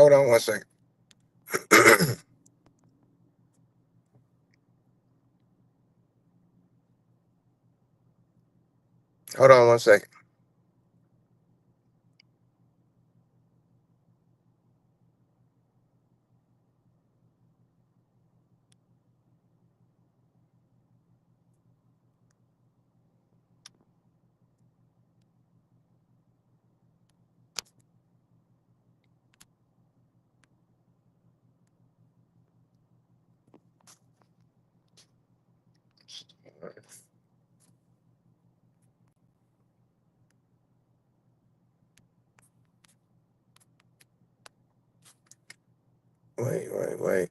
Hold on 1 second. Hold on 1 second. Wait.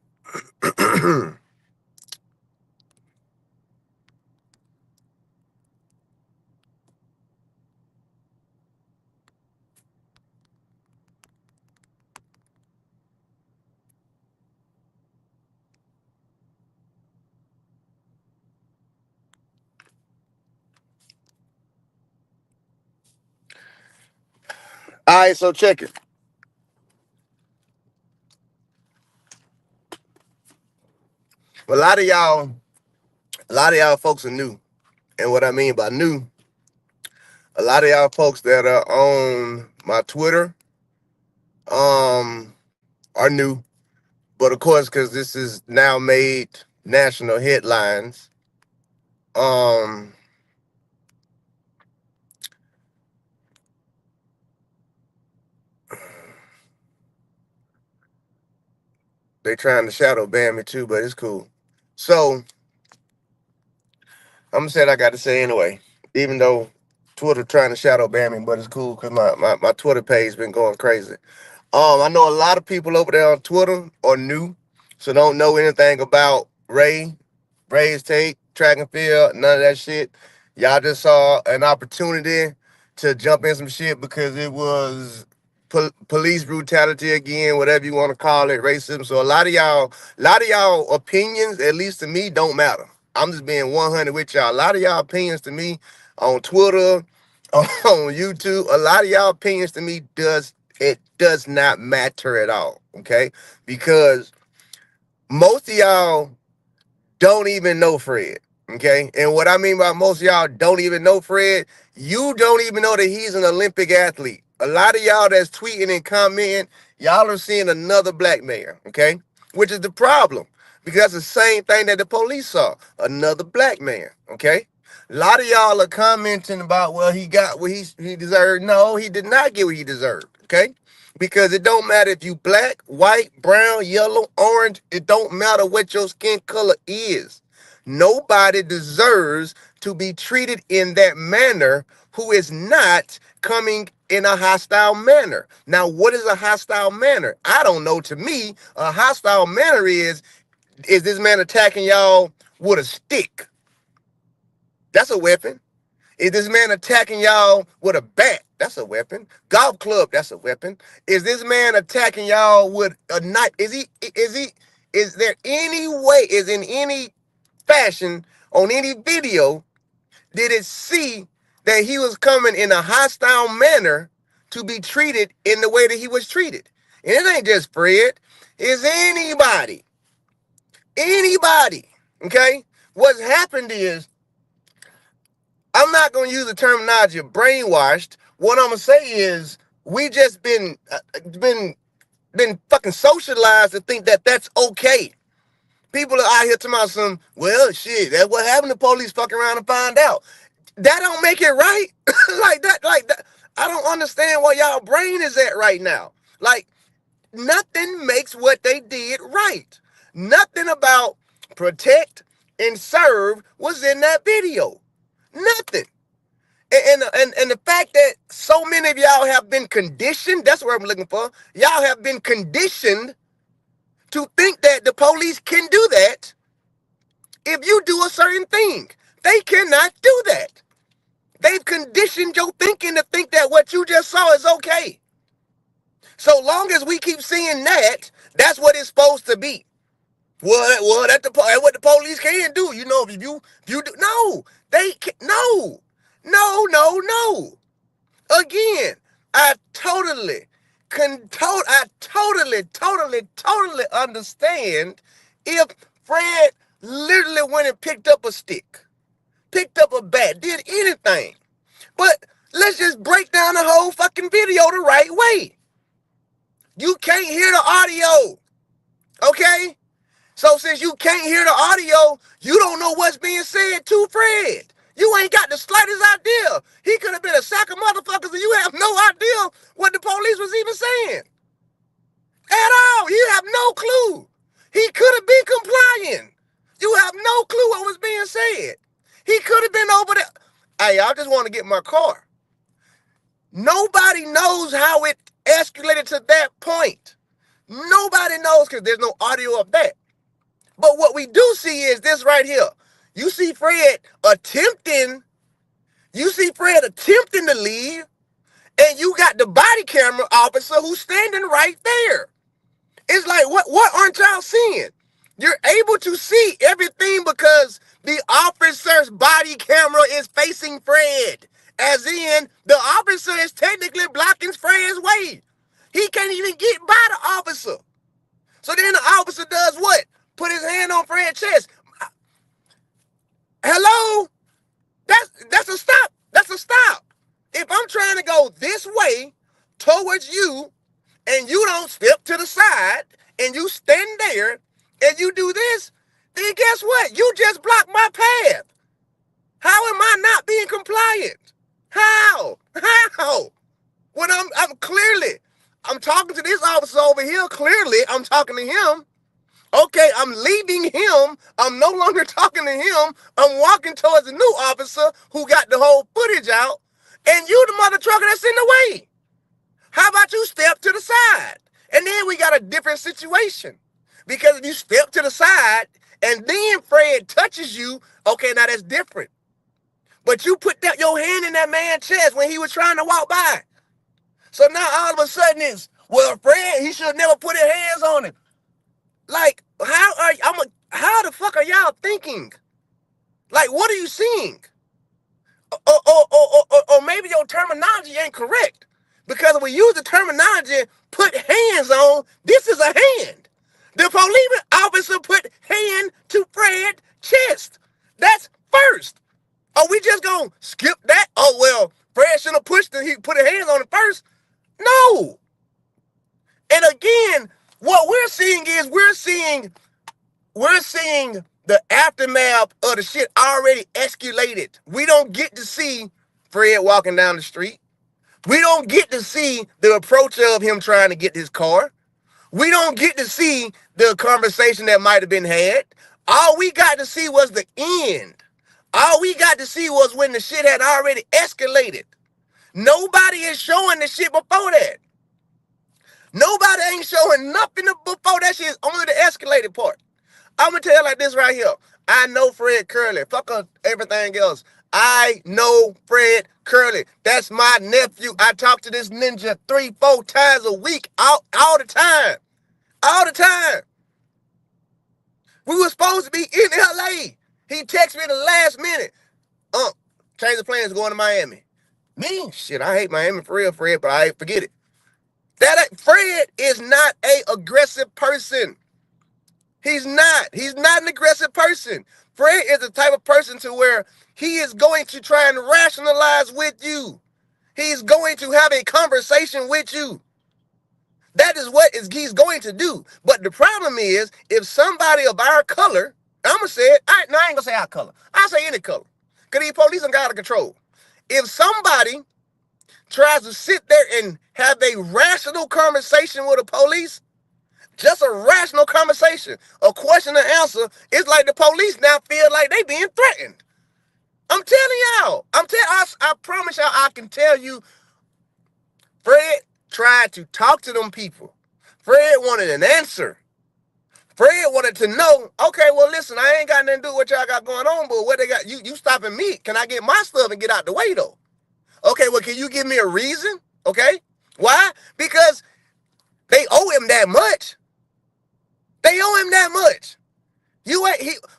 All right, so check it. A lot of y'all folks are new. And what I mean by new, a lot of y'all folks that are on my Twitter are new. But of course, because this is now made national headlines, um, they trying to shadow ban me too, but it's cool. So I'm gonna say what I got to say anyway, even though Twitter trying to shadow ban me, but it's cool because my Twitter page been going crazy. I know a lot of people over there on Twitter are new, so don't know anything about Ray's take, track and field, none of that shit. Y'all just saw an opportunity to jump in some shit because it was police brutality again, whatever you want to call it, racism. So a lot of y'all opinions, at least to me, don't matter. I'm just being 100 with y'all. A lot of y'all opinions to me on Twitter, on YouTube, a lot of y'all opinions to me does not matter at all. Okay, because most of y'all don't even know Fred. Okay. And what I mean by most of y'all don't even know Fred, you don't even know that he's an Olympic athlete. A lot of y'all that's tweeting and commenting, y'all are seeing another black man. Okay. Which is the problem. Because that's the same thing that the police saw. Another black man. Okay. A lot of y'all are commenting about, well, he got what he deserved. No, he did not get what he deserved. Okay. Because it don't matter if you black, white, brown, yellow, orange. It don't matter what your skin color is. Nobody deserves to be treated in that manner who is not coming in a hostile manner. Now, what is a hostile manner? I don't know. To me, a hostile manner is this man attacking y'all with a stick? That's a weapon. Is this man attacking y'all with a bat? That's a weapon. Golf club, that's a weapon. Is this man attacking y'all with a knife? Is there any way, is in any fashion, on any video, did it see that he was coming in a hostile manner to be treated in the way that he was treated? And it ain't just Fred. It's anybody, okay? What's happened is, I'm not going to use the terminology of brainwashed. What I'm going to say is we just been fucking socialized to think that that's okay. People are out here talking about some, well, shit, that's what happened. The police fuck around and find out. That don't make it right. Like that. I don't understand where y'all brain is at right now. Like, nothing makes what they did right. Nothing about protect and serve was in that video. Nothing. And the fact that so many of y'all have been conditioned, that's what I'm looking for. Y'all have been conditioned to think that the police can do that if you do a certain thing. They cannot do that. They've conditioned your thinking to think that what you just saw is okay. So long as we keep seeing that, that's what it's supposed to be. That's what the police can do. You know, if you do, no, they can, no. Again, I totally I totally understand if Fred literally went and picked up a stick, picked up a bat, did anything. But let's just break down the whole fucking video the right way. You can't hear the audio, okay? So since you can't hear the audio, you don't know what's being said to Fred. You ain't got the slightest idea. He could have been a sack of motherfuckers and you have no idea what the police was even saying. At all. You have no clue. He could have been complying. You have no clue what was being said. He could have been over there. Hey, I just want to get my car. Nobody knows how it escalated to that point. Nobody knows because there's no audio of that. But what we do see is this right here. You see Fred attempting to leave, and you got the body camera officer who's standing right there. It's like, what aren't y'all seeing? You're able to see everything because the officer's body camera is facing Fred. As in, the officer is technically blocking Fred's way. He can't even get by the officer. So then the officer does what? Put his hand on Fred's chest. Hello? That's a stop. That's a stop. If I'm trying to go this way towards you and you don't step to the side and you stand there and you do this, then guess what? You just blocked my path. How am I not being compliant? How? When I'm talking to this officer over here, clearly I'm talking to him. Okay, I'm leaving him. I'm no longer talking to him. I'm walking towards a new officer who got the whole footage out. And you the mother trucker that's in the way. How about you step to the side? And then we got a different situation. Because if you step to the side and then Fred touches you, okay, now that's different. But you put your hand in that man's chest when he was trying to walk by. So now all of a sudden it's, well, Fred, he should have never put his hands on him. Like, how the fuck are y'all thinking? Like, what are you seeing? Or maybe your terminology ain't correct. Because if we use the terminology, put hands on, this is a hand. The police officer put hand to Fred's chest. That's first. Are we just going to skip that? Oh, well, Fred shouldn't have pushed it. He put his hands on it first. No. And again, what we're seeing is we're seeing the aftermath of the shit already escalated. We don't get to see Fred walking down the street. We don't get to see the approach of him trying to get his car. We don't get to see the conversation that might have been had. All we got to see was the end. All we got to see was when the shit had already escalated. Nobody is showing the shit before that. Nobody ain't showing nothing before that shit is only the escalated part. I'm going to tell you like this right here. I know Fred Kerley. Fuck everything else. I know Fred Kerley. That's my nephew. I talk to this ninja 3-4 times a week. All the time. All the time. We were supposed to be in LA. He texted me the last minute. Change the plans going to Miami. Me? Shit, I hate Miami for real, Fred, but I forget it. Fred is not an aggressive person. He's not. He's not an aggressive person. Fred is the type of person to where he is going to try and rationalize with you. He's going to have a conversation with you. That is what he's going to do. But the problem is, if somebody of our color, I'm going to say it, I ain't going to say our color. I'll say any color. Because these police are out of control. If somebody tries to sit there and have a rational conversation with the police, just a rational conversation, a question and answer, it's like the police now feel like they being threatened. I'm telling y'all. I promise y'all, I can tell you, Fred tried to talk to them people. Fred wanted an answer. Fred wanted to know, okay, well, listen, I ain't got nothing to do with what y'all got going on, but what they got, you stopping me. Can I get my stuff and get out the way, though? Okay, well, can you give me a reason? Okay? Why? Because they owe him that much. They owe him that much.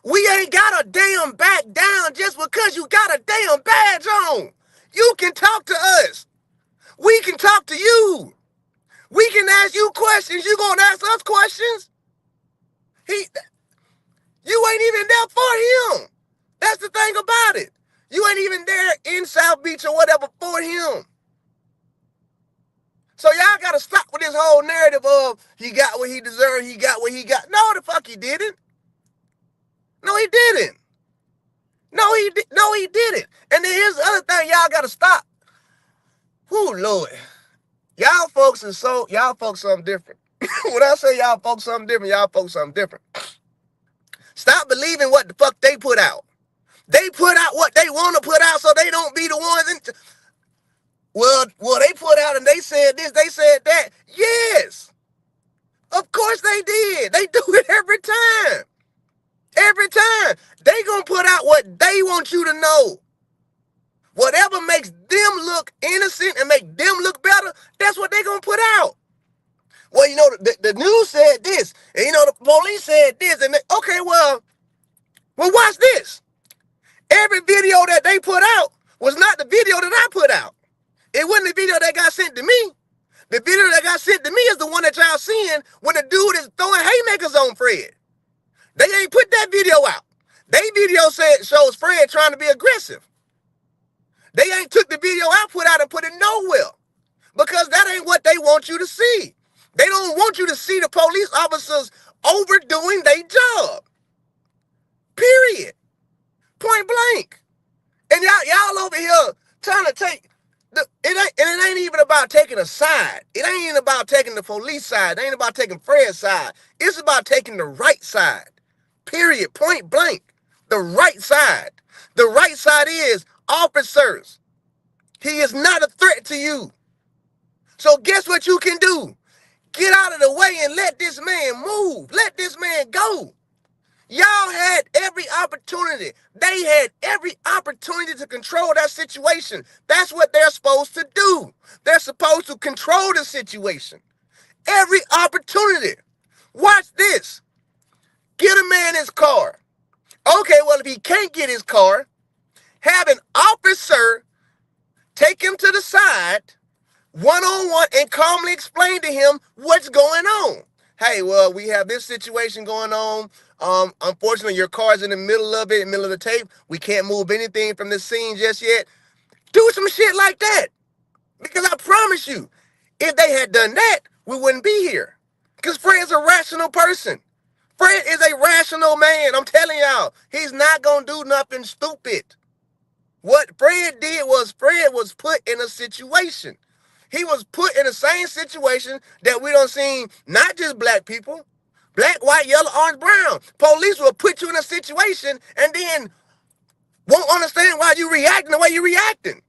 We ain't got a damn back down just because you got a damn badge on. You can talk to us. We can talk to you. We can ask you questions. You gonna ask us questions? He, you ain't even there for him. That's the thing about it. You ain't even there in South Beach or whatever for him. So y'all gotta stop with this whole narrative of he got what he deserved, he got what he got. No, the fuck he didn't. No, he didn't. No, he didn't. And then here's the other thing y'all gotta stop. Whoo, Lord. Y'all folks something different. When I say y'all folks something different. Stop believing what the fuck they put out. They put out what they want to put out so they don't be the ones. Well, they put out and they said this, they said that. Yes. Of course they did. They do it every time. Every time. They gonna put out what they want you to know. Whatever makes them look innocent and make them look better, that's what they gonna put out. Well, the news said this, and the police said this, and okay, well, watch this. Every video that they put out was not the video that I put out. It wasn't the video that got sent to me. The video that got sent to me is the one that y'all seeing when the dude is throwing haymakers on Fred. They ain't put that video out. They video shows Fred trying to be aggressive. They ain't took the video I put out and put it nowhere because that ain't what they want you to see. They don't want you to see the police officers overdoing their job. Period. Point blank. And y'all over here trying to take it ain't even about taking a side. It ain't even about taking the police side. It ain't about taking Fred's side. It's about taking the right side. Period. Point blank. The right side. The right side is officers. He is not a threat to you. So guess what you can do? Get out of the way and let this man move. Let this man go. Y'all had every opportunity. They had every opportunity to control that situation. That's what they're supposed to do. They're supposed to control the situation. Every opportunity. Watch this. Get a man his car. Okay, well, if he can't get his car, have an officer take him to the side, one-on-one, and calmly explain to him what's going on. Hey, well, we have this situation going on. Unfortunately, your car's in the middle of it, in the middle of the tape. We can't move anything from the scene just yet. Do some shit like that. Because I promise you, if they had done that, we wouldn't be here. Because Fred's a rational person. Fred is a rational man. I'm telling y'all, he's not going to do nothing stupid. What Fred did was Fred was put in a situation. He was put in the same situation that we don't see not just black people, black, white, yellow, orange, brown. Police will put you in a situation and then won't understand why you reacting the way you're reacting.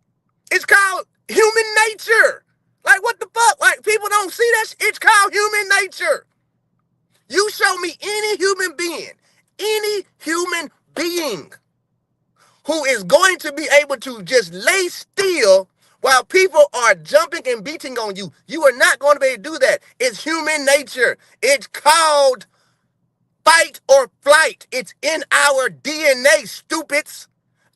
It's called human nature. Like, what the fuck? Like, people don't see that. It's called human nature. You show me any human being who is going to be able to just lay still while people are jumping and beating on you. You are not going to be able to do that. It's human nature. It's called fight or flight. It's in our DNA, stupids.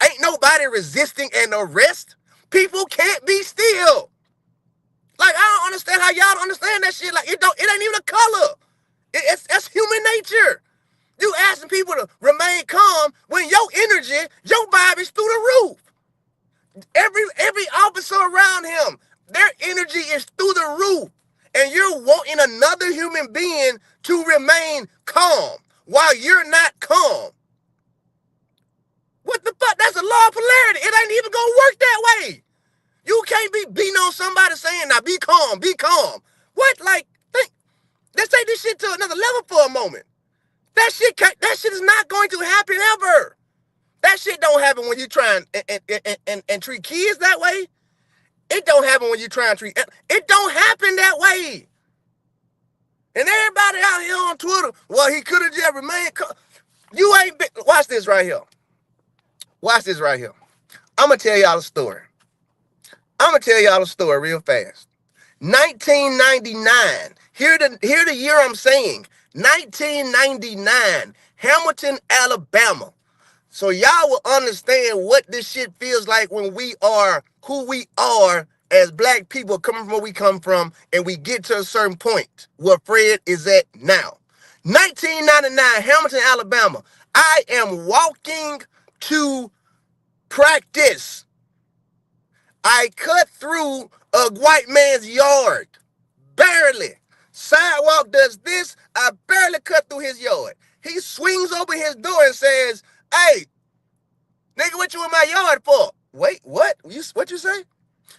Ain't nobody resisting an arrest. People can't be still. Like, I don't understand how y'all don't understand that shit. Like, it ain't even a color. That's human nature. You asking people to remain calm when your energy, your vibe is through the roof. Every officer around him, their energy is through the roof. And you're wanting another human being to remain calm while you're not calm. What the fuck? That's a law of polarity. It ain't even gonna work that way. You can't be beating on somebody saying, now be calm, be calm. What? Like, let's take this shit to another level for a moment. That shit is not going to happen ever. That shit don't happen when you try and treat kids that way. It don't happen when you try and treat. It don't happen that way. And everybody out here on Twitter, well, he could have just remained calm. You ain't been. Watch this right here. Watch this right here. I'm going to tell y'all a story. Real fast. 1999. Hear the year I'm saying. 1999. Hamilton, Alabama. So y'all will understand what this shit feels like when we are who we are as black people coming from where we come from, and we get to a certain point where Fred is at now. 1999, Hamilton, Alabama. I am walking to practice. I cut through a white man's yard. Barely. Sidewalk does this. I barely cut through his yard. He swings open his door and says, "Hey, nigga, what you in my yard for?" Wait, what? What you say?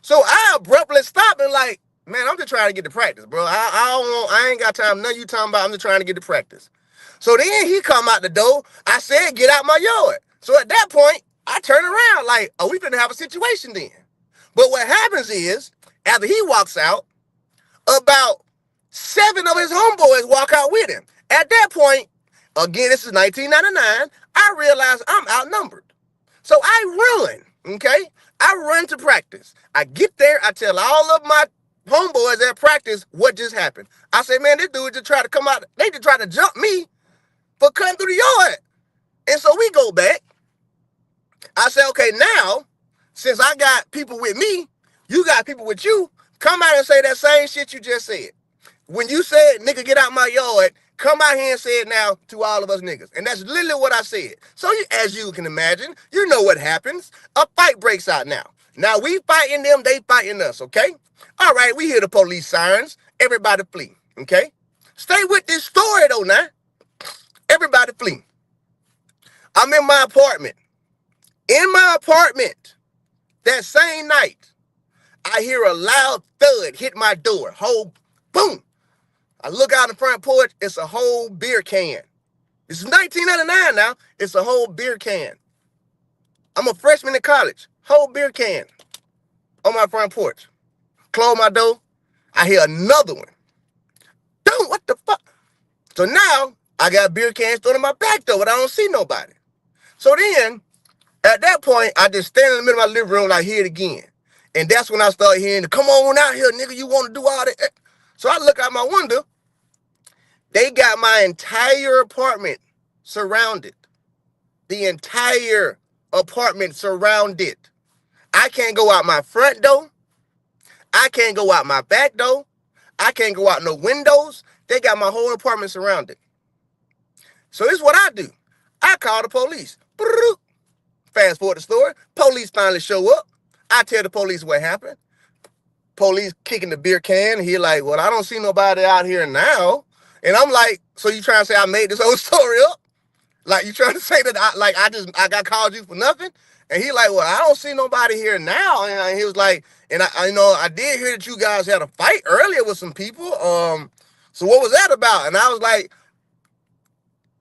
So I abruptly stopped and like, man, I'm just trying to get to practice, bro. I ain't got time. None of you talking about. I'm just trying to get to practice. So then he come out the door. I said, "Get out my yard." So at that point, I turn around like, "Oh, we finna have a situation then." But what happens is, after he walks out, about 7 of his homeboys walk out with him. At that point, again, this is 1999, I realize I'm outnumbered. So I run, okay? I run to practice. I get there, I tell all of my homeboys at practice what just happened. I say, man, this dude just tried to come out, they just tried to jump me for cutting through the yard. And so we go back. I say, okay, now, since I got people with me, you got people with you, come out and say that same shit you just said. When you said, "Nigga, get out my yard," come out here and say it now to all of us niggas. And that's literally what I said. So as you can imagine, you know what happens. A fight breaks out now. Now we fighting them, they fighting us, okay? All right, we hear the police sirens. Everybody flee, okay? Stay with this story though now. Everybody flee. I'm in my apartment. In my apartment, that same night, I hear a loud thud hit my door. Whole boom. I look out the front porch, it's a whole beer can. This is 1999 now. It's a whole beer can. I'm a freshman in college. Whole beer can on my front porch. Close my door. I hear another one. Dude, what the fuck? So now I got beer cans thrown in my back door, but I don't see nobody. So then, at that point, I just stand in the middle of my living room and I hear it again. And that's when I start hearing the, "Come on out here, nigga, you want to do all that?" So I look out my window. They got my entire apartment surrounded. The entire apartment surrounded. I can't go out my front door. I can't go out my back door. I can't go out no windows. They got my whole apartment surrounded. So this is what I do. I call the police. Fast forward the story. Police finally show up. I tell the police what happened. Police kicking the beer can. He like, "Well, I don't see nobody out here now." And I'm like, "So you trying to say I made this whole story up? Like you trying to say that I got called you for nothing?" And he like, "Well, I don't see nobody here now." And he was like, "And I did hear that you guys had a fight earlier with some people. So what was that about?" And I was like,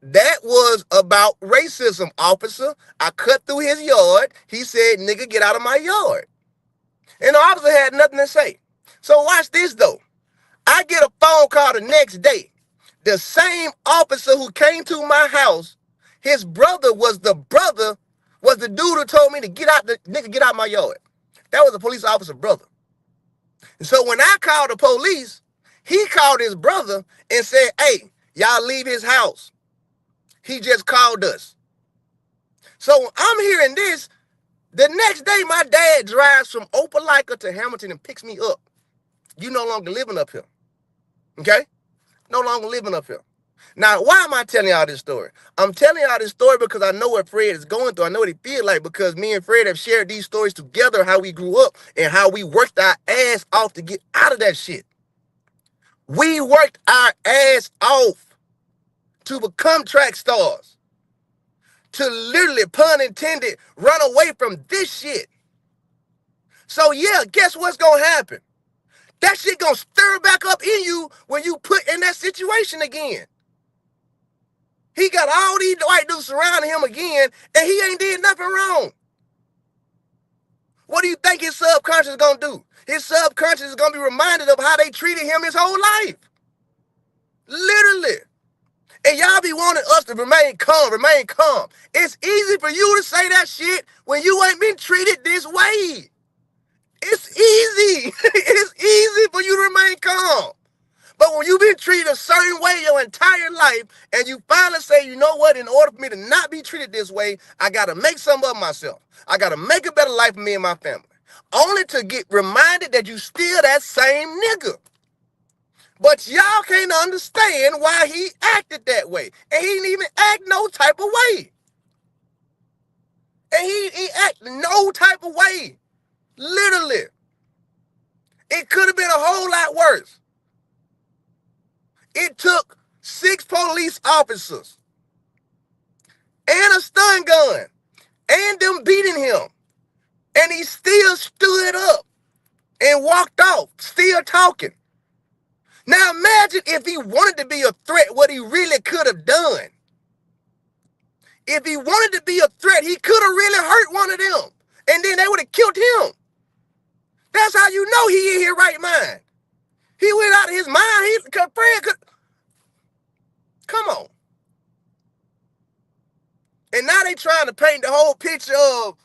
"That was about racism, officer. I cut through his yard. He said, 'Nigga, get out of my yard.'" And the officer had nothing to say. So watch this though. I get a phone call the next day. The same officer who came to my house, his brother was the dude who told me to get out my yard. That was a police officer brother. And so when I called the police, he called his brother and said, "Hey, y'all leave his house. He just called us." So I'm hearing this. The next day, my dad drives from Opelika to Hamilton and picks me up. "You no longer living up here." Okay? No longer living up here. Now, why am I telling y'all this story? I'm telling y'all this story because I know what Fred is going through. I know what he feels like because me and Fred have shared these stories together, how we grew up and how we worked our ass off to get out of that shit. We worked our ass off to become track stars. To literally, pun intended, run away from this shit. So yeah, guess what's gonna happen? That shit gonna stir back up in you when you put in that situation again. He got all these white dudes surrounding him again, and he ain't did nothing wrong. What do you think his subconscious is gonna do? His subconscious is gonna be reminded of how they treated him his whole life. Literally. And y'all be wanting us to remain calm, remain calm. It's easy for you to say that shit when you ain't been treated this way. It's easy. It's easy for you to remain calm. But when you've been treated a certain way your entire life, and you finally say, "You know what, in order for me to not be treated this way, I got to make something of myself. I got to make a better life for me and my family. only to get reminded that you still that same nigga. But y'all can't understand why he acted that way. And he didn't even act no type of way. And he acted no type of way. Literally. It could have been a whole lot worse. It took 6 police officers and a stun gun and them beating him. And he still stood up and walked off, still talking. Now imagine if he wanted to be a threat, what he really could have done. If he wanted to be a threat, he could have really hurt one of them. And then they would have killed him. That's how you know he in his right mind. He went out of his mind. Fred could. Come on. And now they trying to paint the whole picture of,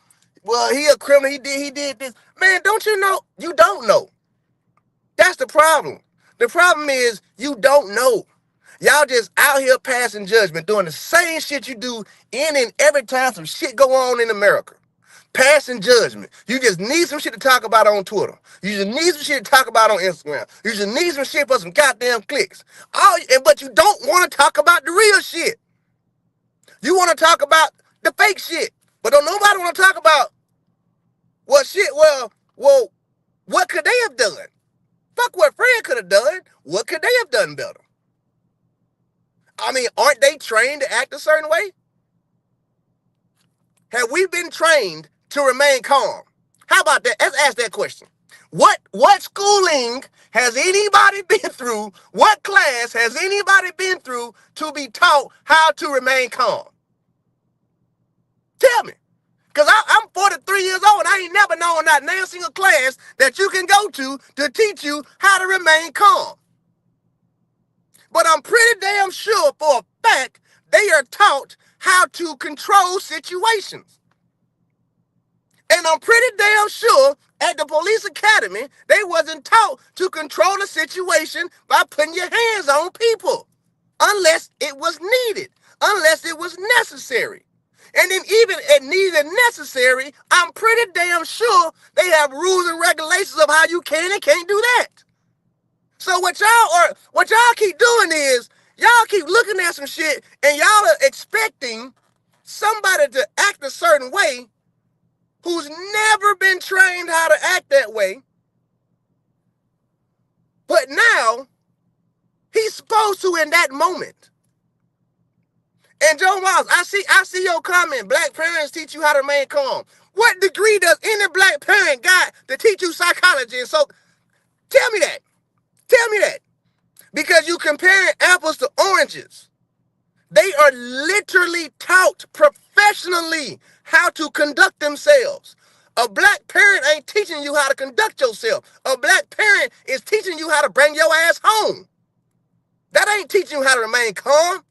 well, he a criminal, he did this. Man, don't you know? You don't know. That's the problem. The problem is you don't know. Y'all just out here passing judgment, doing the same shit you do in and every time some shit go on in America. Passing judgment. You just need some shit to talk about on Twitter. You just need some shit to talk about on Instagram. You just need some shit for some goddamn clicks. But you don't want to talk about the real shit. You want to talk about the fake shit. But don't nobody want to talk about what could they have done? Fuck what Fred could have done. What could they have done better? I mean, aren't they trained to act a certain way? Have we been trained to remain calm? How about that? Let's ask that question. What schooling has anybody been through? What class has anybody been through to be taught how to remain calm? Tell me. Because I'm 43 years old and I ain't never known not a single class that you can go to teach you how to remain calm. But I'm pretty damn sure for a fact they are taught how to control situations. And I'm pretty damn sure at the police academy, they wasn't taught to control the situation by putting your hands on people. Unless it was needed. Unless it was necessary. And then even at needed and necessary, I'm pretty damn sure they have rules and regulations of how you can and can't do that. So what y'all keep doing is y'all keep looking at some shit and y'all are expecting somebody to act a certain way who's never been trained how to act that way. But now he's supposed to in that moment. And Joe Miles, I see your comment. Black parents teach you how to remain calm. What degree does any black parent got to teach you psychology? And so tell me that. Tell me that. Because you comparing apples to oranges. They are literally taught professionally how to conduct themselves. A black parent ain't teaching you how to conduct yourself. A black parent is teaching you how to bring your ass home. That ain't teaching you how to remain calm.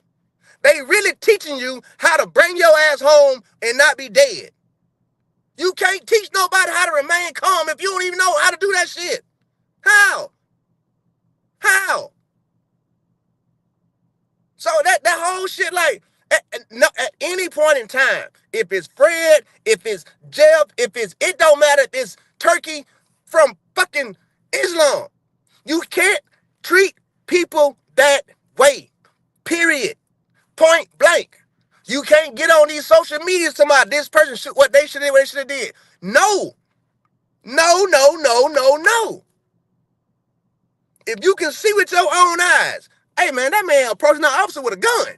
They really teaching you how to bring your ass home and not be dead. You can't teach nobody how to remain calm if you don't even know how to do that shit. How? How? So that whole shit, like, at any point in time, if it's Fred, if it's Jeff, it don't matter if it's Turkey from fucking Islam. You can't treat people that way. Period. Point blank. You can't get on these social medias to my this person should what they should have did. No. No, no, no, no, no. If you can see with your own eyes, hey man, that man approaching an officer with a gun.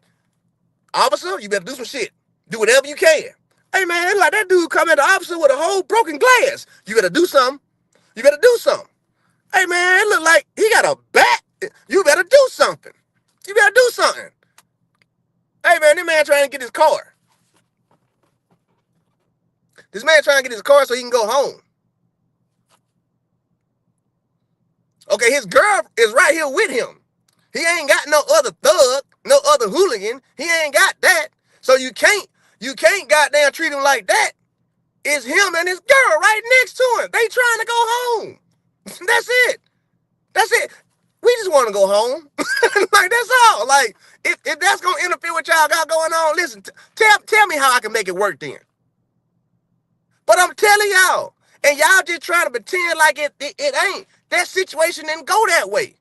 Officer, you better do some shit. Do whatever you can. Hey man, like that dude come at the officer with a whole broken glass. You better do something. You better do something. Hey man, it look like he got a bat. You better do something. You better do something. Hey man, this man trying to get his car. This man trying to get his car so he can go home. Okay, his girl is right here with him. He ain't got no other thug, no other hooligan. He ain't got that. So you can't goddamn treat him like that. It's him and his girl right next to him. They trying to go home. That's it. That's it. We just want to go home. Like, that's all. Like, if that's going to interfere with y'all got going on, listen, tell me how I can make it work then. But I'm telling y'all, And y'all just trying to pretend like it ain't. That situation didn't go that way.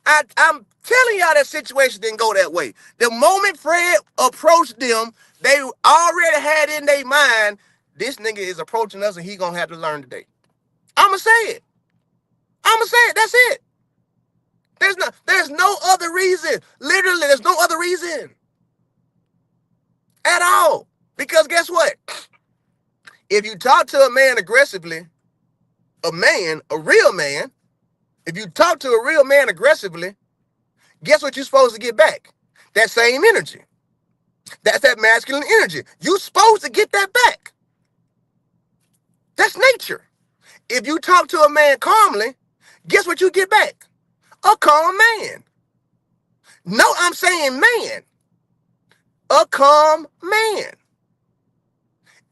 I'm telling y'all that situation didn't go that way. The moment Fred approached them, they already had in their mind, this nigga is approaching us and he gonna have to learn today. I'ma say it. I'ma say it. That's it. There's no other reason. Literally, there's no other reason at all. Because guess what? If you talk to a man aggressively, a real man, if you talk to a real man aggressively, guess what you're supposed to get back? That same energy. That's that masculine energy. You're supposed to get that back. That's nature. If you talk to a man calmly, guess what you get back? A calm man. No, I'm saying man. A calm man.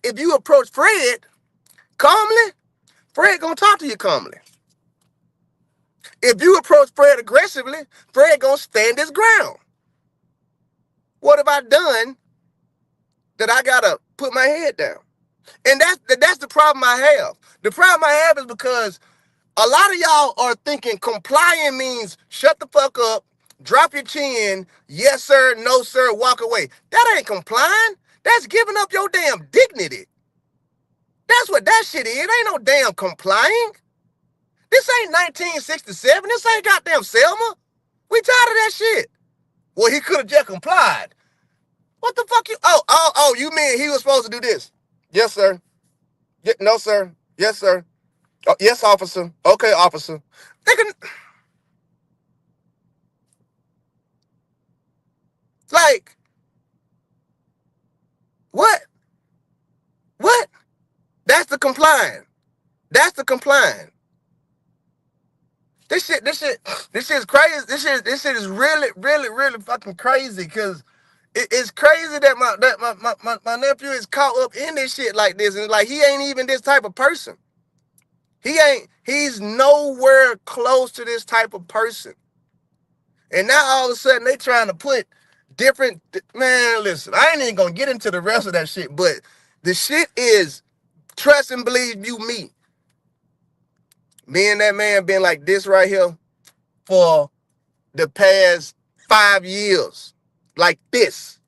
If you approach Fred calmly, Fred gonna talk to you calmly. If you approach Fred aggressively, Fred gonna stand his ground. What have I done that I gotta put my head down? And that's the problem I have. The problem I have is because a lot of y'all are thinking complying means shut the fuck up, drop your chin, yes sir, no sir, walk away. That ain't complying. That's giving up your damn dignity. That's what that shit is. It ain't no damn complying. This ain't 1967. This ain't goddamn Selma. We tired of that shit. Well, he could have just complied. What the fuck you? Oh, you mean he was supposed to do this? Yes, sir. No, sir. Yes, sir. Oh, yes, officer. Okay, officer. They can, like, what? What? That's the complying. That's the complying. This shit is crazy. This shit is really, really, really fucking crazy because it's crazy that my nephew is caught up in this shit like this. And like he ain't even this type of person. He's nowhere close to this type of person. And now all of a sudden they trying to put different, man, listen, I ain't even gonna get into the rest of that shit, but the shit is trust and believe you me. Me and that man been like this right here for the past 5 years. Like this.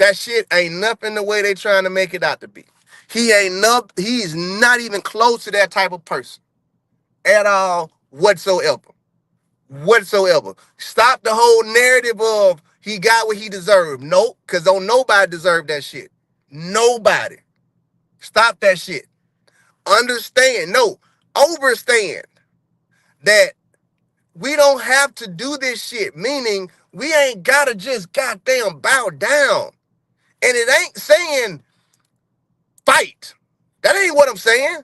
That shit ain't nothing the way they trying to make it out to be. He's not even close to that type of person at all whatsoever. Whatsoever. Stop the whole narrative of he got what he deserved. Nope, because don't nobody deserve that shit. Nobody. Stop that shit. Understand, no, overstand that we don't have to do this shit, meaning we ain't gotta just goddamn bow down. And it ain't saying fight. That ain't what I'm saying.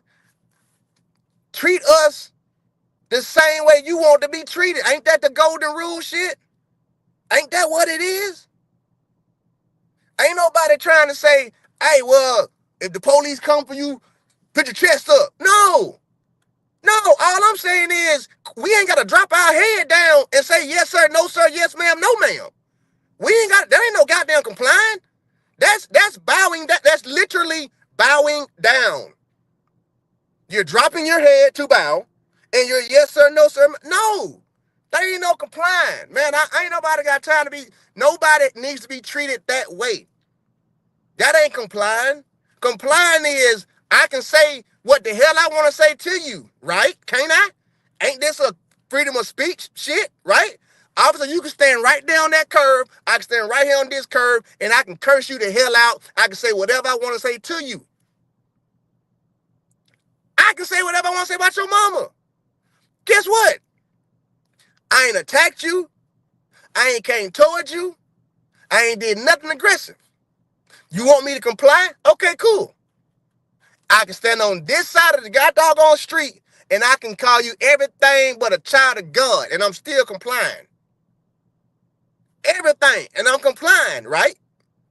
Treat us the same way you want to be treated. Ain't that the golden rule shit? Ain't that what it is? Ain't nobody trying to say, hey, well, if the police come for you, put your chest up. No. No, all I'm saying is we ain't got to drop our head down and say, yes, sir, no, sir, yes, ma'am, no, ma'am. We ain't got, that ain't no goddamn complying. That's bowing, that's literally bowing down. You're dropping your head to bow, and you're yes, sir, no, sir. No, there ain't no complying. Man, I ain't nobody got time to be, nobody needs to be treated that way. That ain't complying. Complying is I can say what the hell I want to say to you, right? Can't I? Ain't this a freedom of speech shit, right? Officer, you can stand right down that curve. I can stand right here on this curve, and I can curse you the hell out. I can say whatever I want to say to you. I can say whatever I want to say about your mama. Guess what? I ain't attacked you. I ain't came towards you. I ain't did nothing aggressive. You want me to comply? Okay, cool. I can stand on this side of the goddamn street and I can call you everything but a child of God, and I'm still complying. Everything, and I'm complying, right?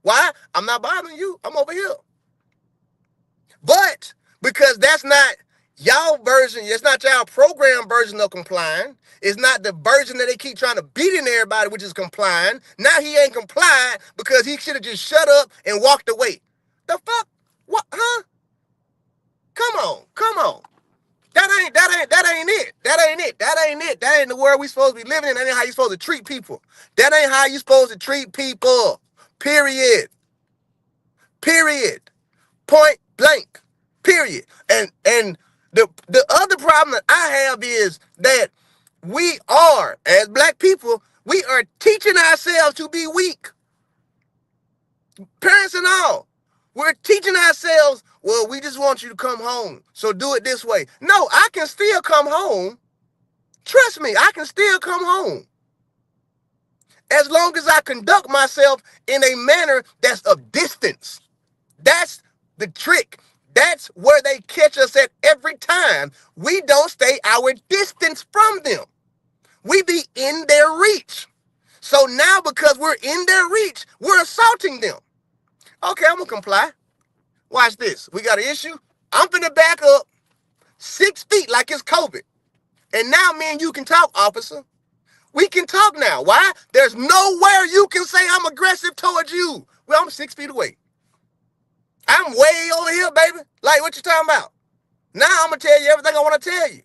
Why? I'm not bothering you. I'm over here. But because that's not y'all version, it's not y'all program version of complying. It's not the version that they keep trying to beat in everybody, which is complying. Now he ain't complied because he should have just shut up and walked away. The fuck? What? Huh? Come on, come on. That ain't it. That ain't it. That ain't it. That ain't the world we supposed to be living in. That ain't how you supposed to treat people. That ain't how you supposed to treat people. Period. Period. Point blank. Period. And the other problem that I have is that we are, as black people, we are teaching ourselves to be weak. Parents and all. We're teaching ourselves, well, we just want you to come home, so do it this way. No, I can still come home. Trust me, I can still come home. As long as I conduct myself in a manner that's of distance. That's the trick. That's where they catch us at every time. We don't stay our distance from them. We be in their reach. So now because we're in their reach, we're assaulting them. Okay, I'm going to comply. Watch this. We got an issue. I'm finna back up 6 feet like it's COVID. And now me and you can talk, officer. We can talk now. Why? There's nowhere you can say I'm aggressive towards you. Well, I'm 6 feet away. I'm way over here, baby. Like, what you talking about? Now I'm going to tell you everything I want to tell you.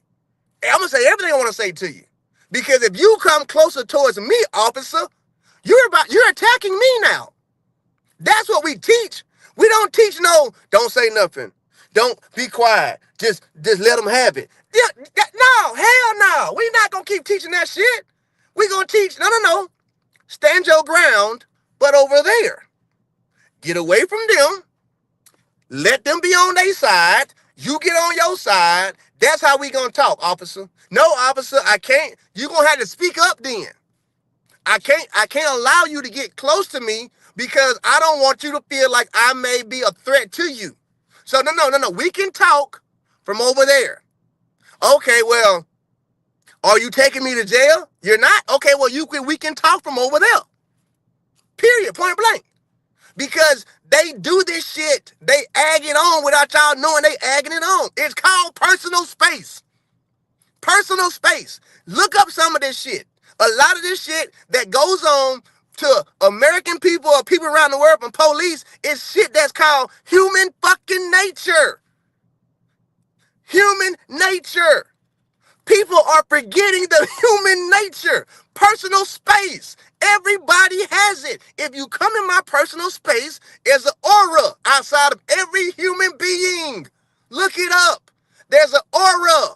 And I'm going to say everything I want to say to you. Because if you come closer towards me, officer, you're attacking me now. That's what we teach. We don't teach don't say nothing. Don't be quiet. Just let them have it. Yeah, no, hell no. We're not going to keep teaching that shit. We're going to teach, no. Stand your ground, but over there. Get away from them. Let them be on their side. You get on your side. That's how we going to talk, officer. No, officer, I can't. You're going to have to speak up then. I can't allow you to get close to me because I don't want you to feel like I may be a threat to you. So no. We can talk from over there. Okay, well, are you taking me to jail? You're not? Okay, well, we can talk from over there. Period. Point blank. Because they do this shit. They ag it on without y'all knowing they agging it on. It's called personal space. Personal space. Look up some of this shit. A lot of this shit that goes on to American people or people around the world from police is shit that's called human fucking nature. Human nature. People are forgetting the human nature. Personal space. Everybody has it. If you come in my personal space, there's an aura outside of every human being. Look it up. There's an aura.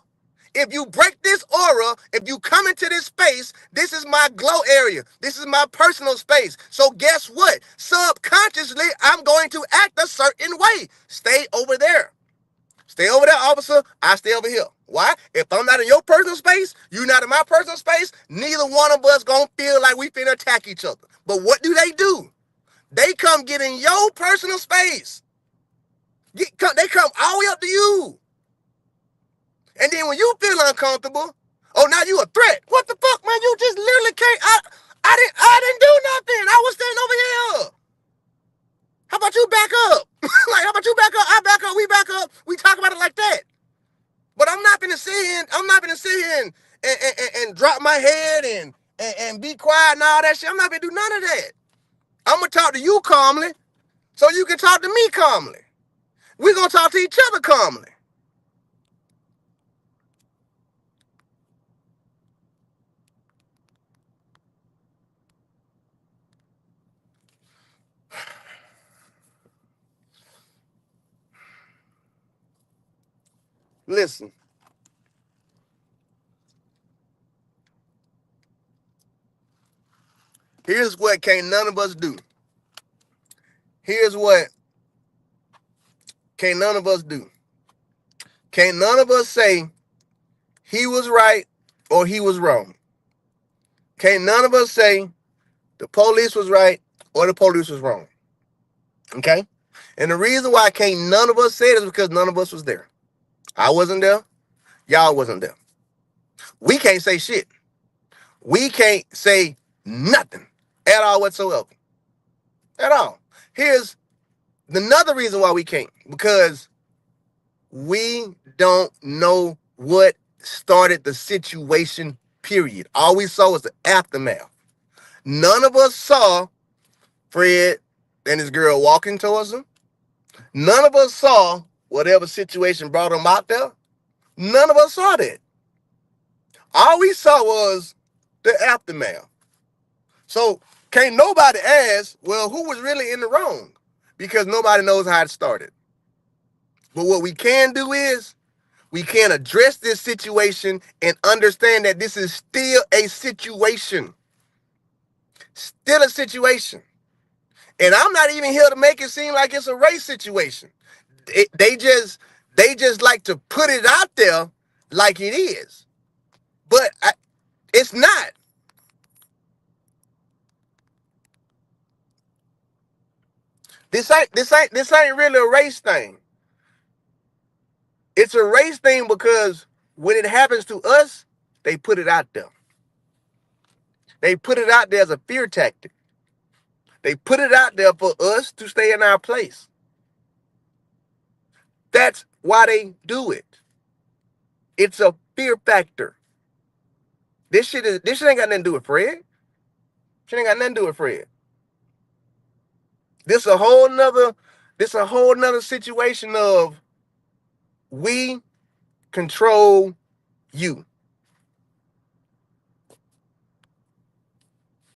If you break this aura, if you come into this space, this is my glow area. This is my personal space. So guess what? Subconsciously, I'm going to act a certain way. Stay over there. Stay over there, officer. I stay over here. Why? If I'm not in your personal space, you're not in my personal space, neither one of us gonna feel like we finna attack each other. But what do? They come get in your personal space. They come all the way up to you. And then when you feel uncomfortable, oh, now you a threat. What the fuck, man? You just literally can't. I didn't do nothing. I was standing over here. How about you back up? Like, how about you back up? I back up. We back up. We talk about it like that. But I'm not gonna sit here and drop my head and be quiet and all that shit. I'm not gonna do none of that. I'm gonna talk to you calmly, so you can talk to me calmly. We're gonna talk to each other calmly. Listen. Here's what can't none of us do. Here's what can't none of us do. Can't none of us say he was right or he was wrong. Can't none of us say the police was right or the police was wrong. Okay? And the reason why can't none of us say it is because none of us was there. I wasn't there. Y'all wasn't there. We can't say shit. We can't say nothing at all whatsoever. At all. Here's another reason why we can't. Because we don't know what started the situation, period. All we saw was the aftermath. None of us saw Fred and his girl walking towards him. None of us saw whatever situation brought them out there. None of us saw that. All we saw was the aftermath. So can't nobody ask, well, who was really in the wrong? Because nobody knows how it started. But what we can do is we can address this situation and understand that this is still a situation. Still a situation. And I'm not even here to make it seem like it's a race situation. They just like to put it out there like it is. But it's not. This ain't really a race thing. It's a race thing because when it happens to us, they put it out there. They put it out there as a fear tactic. They put it out there for us to stay in our place. That's why they do it. It's a fear factor. This shit ain't got nothing to do with Fred. Shit ain't got nothing to do with Fred. This a whole nother situation of we control you.